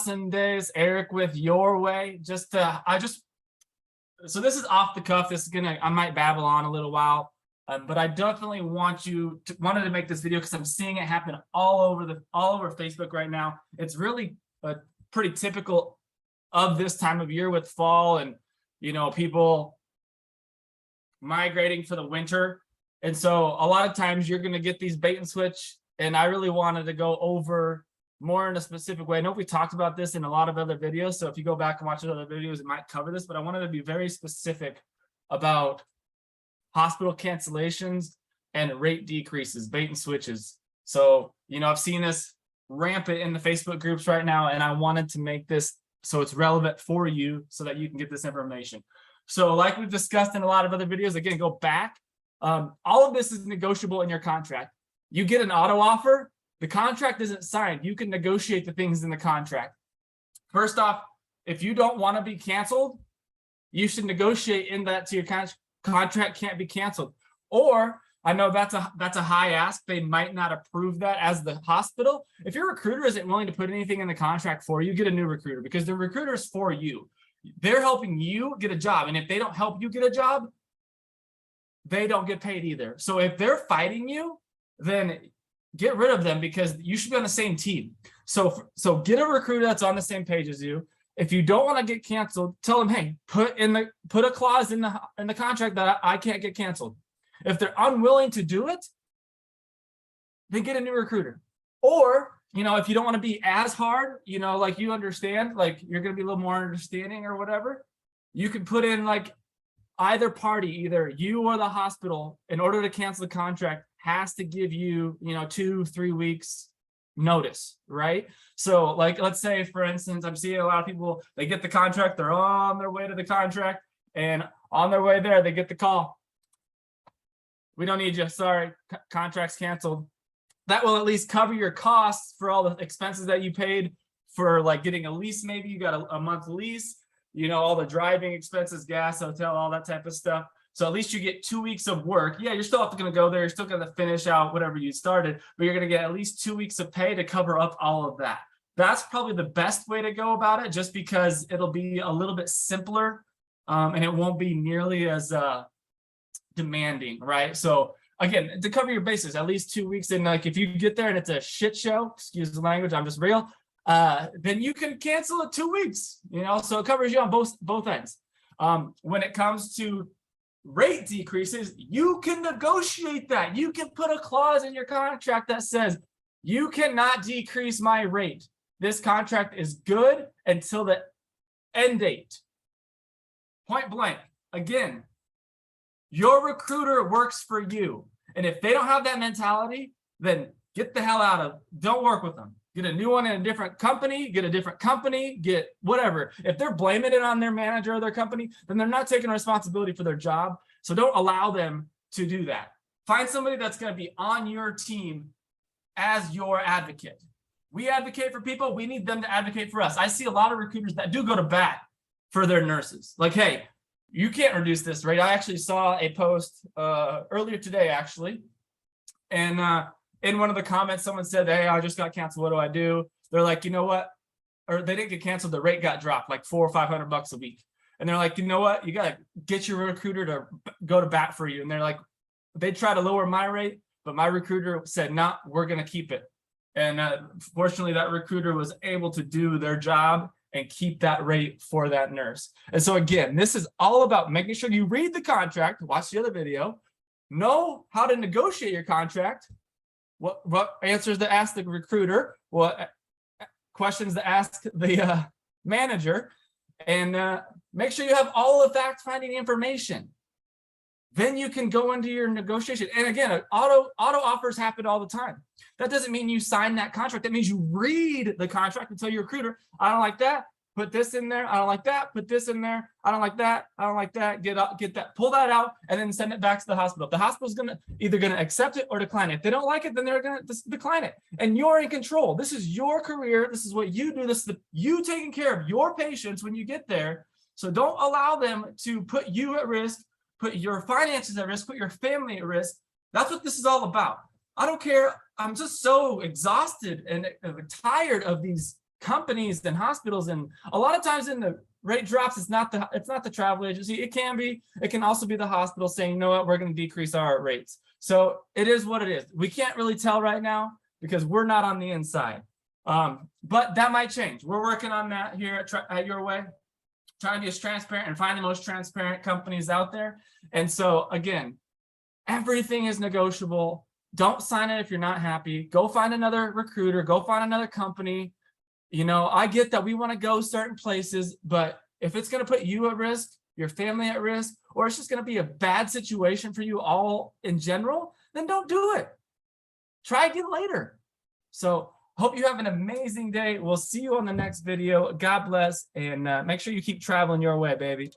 awesome days. Eric with YourWay. So this is off the cuff. I might babble on a little while, but I definitely wanted to make this video because I'm seeing it happen all over Facebook right now. It's really pretty typical of this time of year with fall and, people migrating for the winter. And so a lot of times you're going to get these bait and switch. And I really wanted to go over more in a specific way. I know we talked about this in a lot of other videos. So if you go back and watch other videos, it might cover this, but I wanted to be very specific about hospital cancellations and rate decreases, bait and switches. So, I've seen this rampant in the Facebook groups right now, and I wanted to make this so it's relevant for you so that you can get this information. So like we've discussed in a lot of other videos, again, go back. All of this is negotiable in your contract. You get an auto offer, the contract isn't signed. You can negotiate the things in the contract. First off, if you don't want to be canceled, you should negotiate in that to your contract can't be canceled. Or I know that's a high ask. They might not approve that as the hospital. If your recruiter isn't willing to put anything in the contract for you, get a new recruiter, because the recruiter is for you. They're helping you get a job. And if they don't help you get a job, they don't get paid either. So if they're fighting you, then get rid of them, because you should be on the same team. So get a recruiter that's on the same page as you. If you don't want to get canceled, tell them, hey, put a clause in the contract that I can't get canceled. If they're unwilling to do it, then get a new recruiter. Or, if you don't want to be as hard, like you understand, like you're going to be a little more understanding or whatever, you can put in like either party, either you or the hospital, in order to cancel the contract, has to give you, 2-3 weeks notice, right? So like, let's say, for instance, I'm seeing a lot of people, they get the contract, they're on their way to the contract, and on their way there, they get the call. We don't need you. Sorry, contract's canceled. That will at least cover your costs for all the expenses that you paid for like getting a lease. Maybe you got a month lease, all the driving expenses, gas, hotel, all that type of stuff. So at least you get 2 weeks of work. Yeah, you're still going to go there. You're still going to finish out whatever you started, but you're going to get at least 2 weeks of pay to cover up all of that. That's probably the best way to go about it, just because it'll be a little bit simpler, and it won't be nearly as demanding, right? So again, to cover your bases, at least 2 weeks. And like, if you get there and it's a shit show, excuse the language, I'm just real, then you can cancel it 2 weeks, so it covers you on both ends. When it comes to rate decreases, you can negotiate that. You can put a clause in your contract that says, you cannot decrease my rate. This contract is good until the end date. Point blank. Again, your recruiter works for you. And if they don't have that mentality, then get the hell out of, don't work with them. Get a new one in a different company, get whatever. If they're blaming it on their manager or their company, then they're not taking responsibility for their job. So don't allow them to do that. Find somebody that's going to be on your team as your advocate. We advocate for people. We need them to advocate for us. I see a lot of recruiters that do go to bat for their nurses. Like, hey, you can't reduce this rate. I actually saw a post earlier today, actually. And in one of the comments, someone said, hey, I just got canceled. What do I do? They're like, you know what? Or they didn't get canceled. The rate got dropped like $400 or $500 a week. And they're like, you know what? You got to get your recruiter to go to bat for you. And they're like, they try to lower my rate, but my recruiter said, no, we're going to keep it. And fortunately, that recruiter was able to do their job and keep that rate for that nurse. And so again, this is all about making sure you read the contract, watch the other video, know how to negotiate your contract, what answers to ask the recruiter, what questions to ask the manager, and make sure you have all the fact-finding information. Then you can go into your negotiation. And again, auto offers happen all the time. That doesn't mean you sign that contract. That means you read the contract and tell your recruiter, I don't like that. Put this in there. I don't like that. Put this in there. I don't like that. I don't like that. Get that. Pull that out and then send it back to the hospital. The hospital's either going to accept it or decline it. If they don't like it, then they're going to decline it. And you're in control. This is your career. This is what you do. This is you taking care of your patients when you get there. So don't allow them to put you at risk, put your finances at risk, put your family at risk. That's what this is all about. I don't care. I'm just so exhausted and tired of these companies and hospitals, and a lot of times in the rate drops, it's not the travel agency. It can also be the hospital saying, you know what, we're going to decrease our rates. So it is what it is. We can't really tell right now because we're not on the inside. But that might change. We're working on that here at YourWay, trying to be as transparent and find the most transparent companies out there. And so again, everything is negotiable. Don't sign it if you're not happy. Go find another recruiter, go find another company. You know, I get that we want to go certain places, but if it's going to put you at risk, your family at risk, or it's just going to be a bad situation for you all in general, then don't do it. Try again later. So hope you have an amazing day. We'll see you on the next video. God bless, and make sure you keep traveling your way, baby.